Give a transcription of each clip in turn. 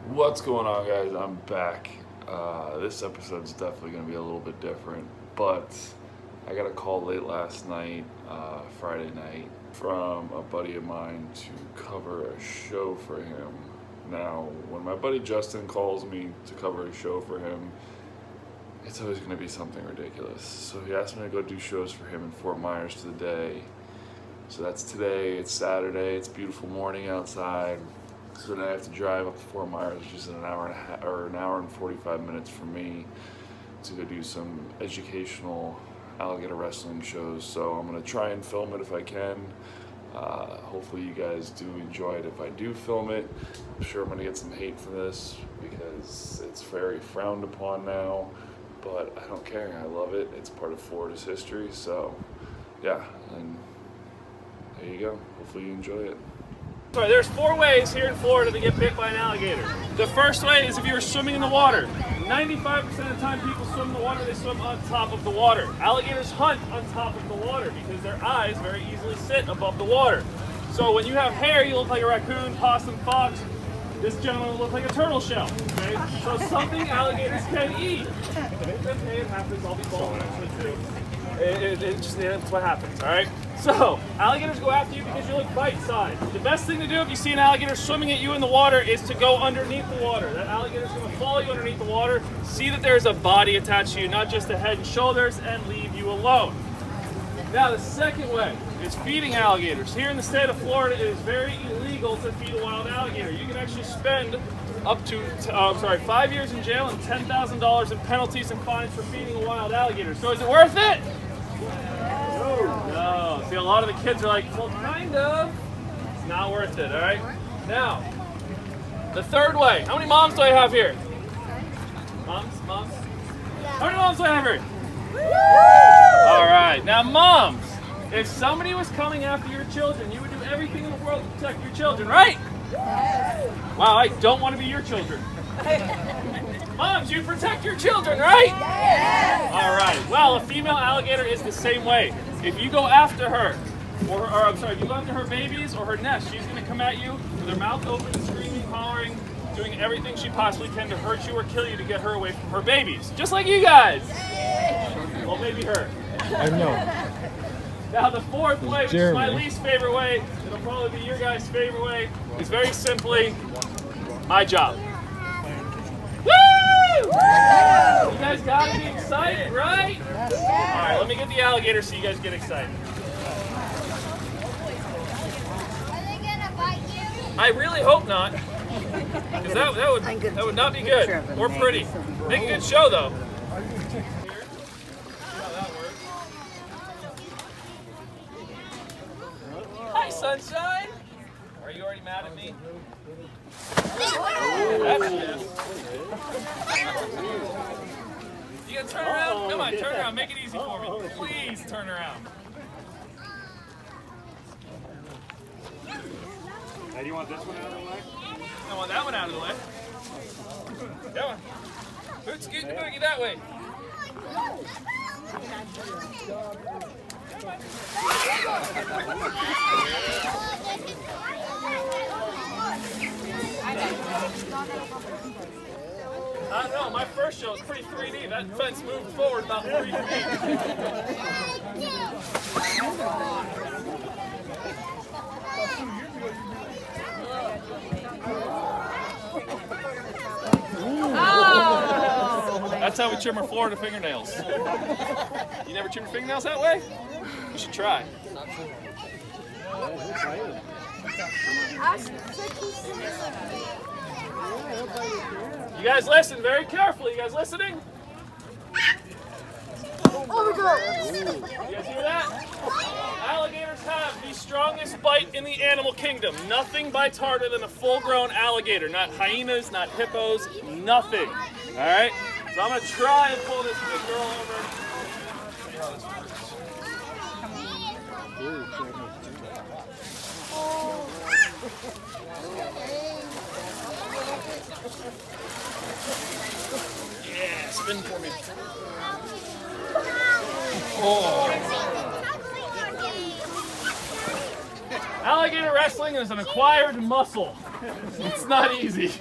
What's going on, guys? I'm back. This episode's definitely going to be a little bit different, but I got a call late last night, Friday night, from a buddy of mine to cover a show for him. Now, when my buddy Justin calls me to cover a show for him, it's always going to be something ridiculous. So he asked me to go do shows for him in Fort Myers today. So that's today. It's Saturday. It's a beautiful morning outside. So then I have to drive up to Fort Myers, which is an hour and a half, or an hour and 45 minutes for me, to go do some educational alligator wrestling shows. So I'm gonna try and film it if I can. Hopefully you guys do enjoy it if I do film it. I'm sure I'm gonna get some hate for this because it's very frowned upon now, but I don't care. I love it. It's part of Florida's history. So yeah, and there you go. Hopefully you enjoy it. Sorry, there's 4 ways here in Florida to get bit by an alligator. The first way is if you were swimming in the water. 95% of the time people swim in the water, they swim on top of the water. Alligators hunt on top of the water because their eyes very easily sit above the water. So when you have hair, you look like a raccoon, possum, fox. This gentleman will look like a turtle shell. Okay? So something alligators can eat. Okay, it happens. I'll be bald eventually too. It's what happens, all right? So, alligators go after you because you look bite-sized. The best thing to do if you see an alligator swimming at you in the water is to go underneath the water. That alligator's going to follow you underneath the water, see that there's a body attached to you, not just the head and shoulders, and leave you alone. Now, the second way is feeding alligators. Here in the state of Florida, it is very illegal to feed a wild alligator. You can actually spend up to 5 years in jail and $10,000 in penalties and fines for feeding a wild alligator. So is it worth it? No. See, a lot of the kids are like, well, kind of. It's not worth it, all right? Now, the third way. How many moms do I have here? Moms? How many moms do I have here? All right. Now, moms, if somebody was coming after your children, you would do everything in the world to protect your children, right? Wow, I don't want to be your children. Moms, you protect your children, right? Yes. All right. Well, a female alligator is the same way. If you go after her, if you go after her babies or her nest, she's going to come at you with her mouth open, screaming, hollering, doing everything she possibly can to hurt you or kill you to get her away from her babies. Just like you guys. Well, maybe her. I know. Now, the fourth way, which is my least favorite way, it'll probably be your guys' favorite way, is very simply my job. Woo! You guys gotta be excited, right? All right, let me get the alligator so you guys get excited. Are they gonna bite you? I really hope not, because that would not be good or pretty. Make a good show though. Hi, sunshine. Are you already mad at me? That's yes. You gotta turn around? Come on, turn around. Make it easy for me. Please turn around. Hey, do you want this one out of the way? I want that one out of the way. That one. Boots, scoot the boogie that way. I don't know, my first show was pretty 3D. That fence moved forward about 3 feet. That's how we trim our Florida fingernails. You never trim your fingernails that way? You should try. You guys listen very carefully. You guys listening? Oh my God! You guys hear that? Alligators have the strongest bite in the animal kingdom. Nothing bites harder than a full-grown alligator. Not hyenas, not hippos, nothing. All right? So I'm going to try and pull this big girl over. See how this works. Yeah, spin for me. Oh. Alligator wrestling is an acquired muscle. It's not easy.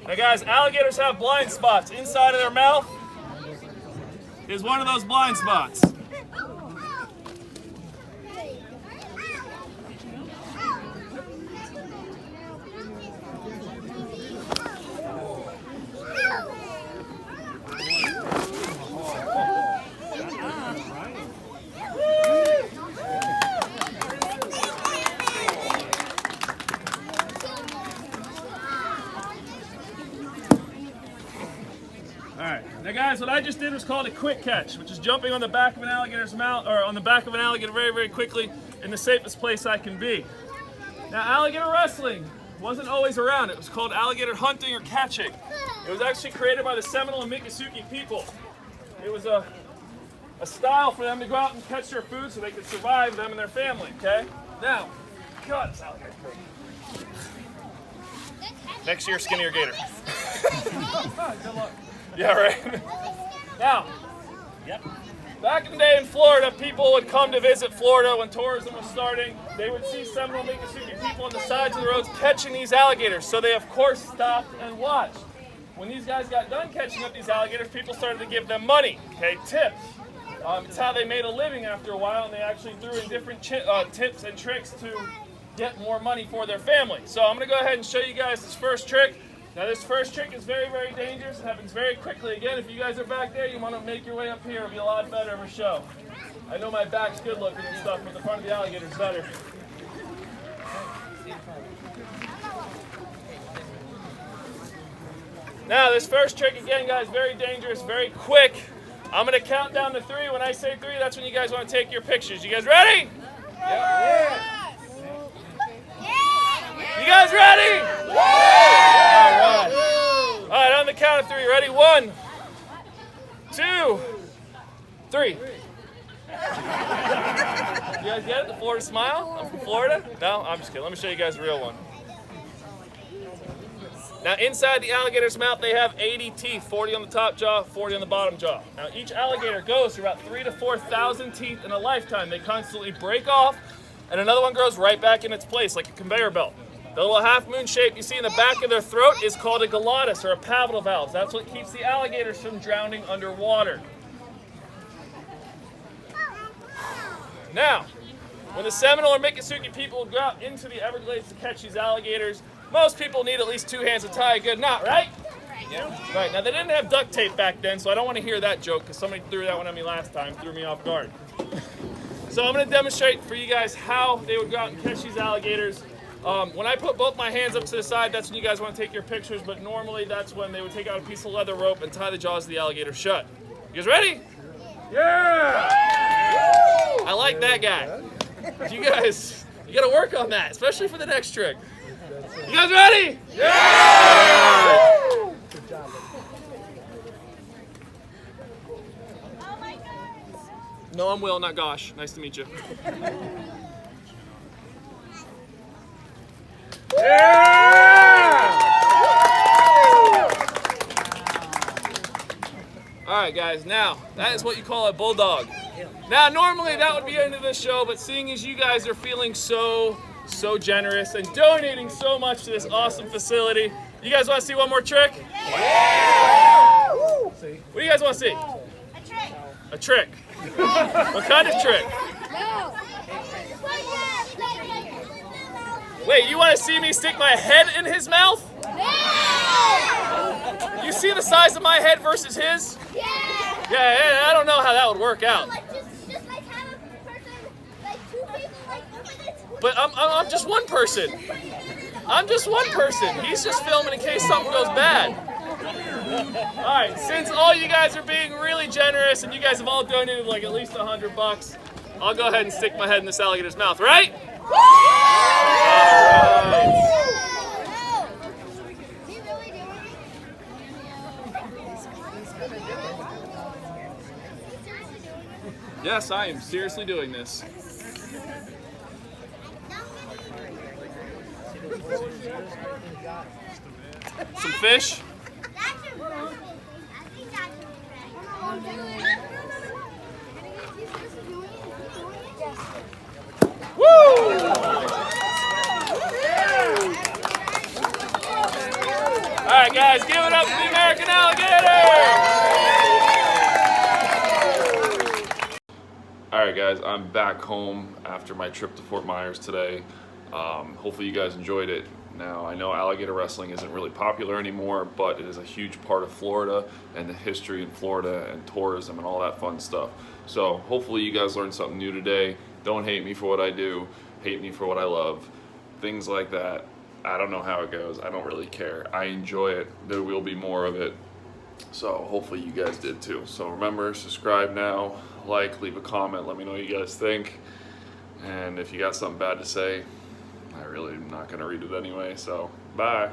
Now guys, alligators have blind spots. Inside of their mouth is one of those blind spots. Now guys, what I just did was called a quick catch, which is jumping on the back of an alligator's mouth, or on the back of an alligator very, very quickly in the safest place I can be. Now alligator wrestling wasn't always around. It was called alligator hunting or catching. It was actually created by the Seminole and Miccosukee people. It was a style for them to go out and catch their food so they could survive, them and their family, okay? Now, God, this alligator's big. Next year, skinnier gator. Good luck. Yeah, right? Now, back in the day in Florida, people would come to visit Florida when tourism was starting. They would see Seminole Miccosukee people on the sides of the roads catching these alligators. So they, of course, stopped and watched. When these guys got done catching up these alligators, people started to give them money, okay, tips. It's how they made a living after a while, and they actually threw in different tips and tricks to get more money for their family. So I'm going to go ahead and show you guys this first trick. Now this first trick is very, very dangerous. It happens very quickly. Again, if you guys are back there, you want to make your way up here. It'll be a lot better of a show. I know my back's good looking and stuff, but the front of the alligator's better. Now this first trick, again guys, very dangerous, very quick. I'm going to count down to 3. When I say 3, that's when you guys want to take your pictures. You guys ready? Yeah. You guys ready? All right, on the count of 3. Ready? 1, 2, 3. You guys get it? The Florida smile? I'm from Florida? No, I'm just kidding. Let me show you guys the real one. Now, inside the alligator's mouth, they have 80 teeth, 40 on the top jaw, 40 on the bottom jaw. Now, each alligator goes through about 3,000 to 4,000 teeth in a lifetime. They constantly break off, and another one grows right back in its place, like a conveyor belt. The little half-moon shape you see in the back of their throat is called a glottis, or a palatal valve. That's what keeps the alligators from drowning underwater. Now, when the Seminole or Miccosukee people would go out into the Everglades to catch these alligators, most people need at least 2 hands to tie a good knot, right? Yeah. Right. Now, they didn't have duct tape back then, so I don't want to hear that joke, because somebody threw that one at me last time, threw me off guard. So I'm going to demonstrate for you guys how they would go out and catch these alligators. When I put both my hands up to the side, that's when you guys want to take your pictures, but normally that's when they would take out a piece of leather rope and tie the jaws of the alligator shut. You guys ready? Yeah! I like that guy. You guys, you got to work on that, especially for the next trick. You guys ready? Yeah! Good job. Oh my God. No, I'm Will, not Gosh. Nice to meet you. Yeah! All right, guys. Now that is what you call a bulldog. Now, normally that would be the end of this show, but seeing as you guys are feeling so generous and donating so much to this awesome facility, you guys want to see one more trick? Yeah! What do you guys want to see? A trick. A trick. What kind of trick? No. Wait, you want to see me stick my head in his mouth? No. You see the size of my head versus his? Yeah. Yeah, I don't know how that would work out. Just like have a person, like 2 people, like over this. But I'm just one person. I'm just one person. He's just filming in case something goes bad. All right, since all you guys are being really generous and you guys have all donated like at least $100, I'll go ahead and stick my head in this alligator's mouth, right? All right. Yes, I am seriously doing this. Some fish? That's your breakfast. I think that's your breakfast. All right, guys, give it up for the American Alligator! All right, guys, I'm back home after my trip to Fort Myers today. Hopefully you guys enjoyed it. Now, I know alligator wrestling isn't really popular anymore, but it is a huge part of Florida and the history in Florida and tourism and all that fun stuff. So hopefully you guys learned something new today. Don't hate me for what I do, hate me for what I love. Things like that. I don't know how it goes. I don't really care. I enjoy it. There will be more of it. So hopefully you guys did too. So remember, subscribe now, like, leave a comment, let me know what you guys think. And if you got something bad to say, I really am not going to read it anyway. So bye.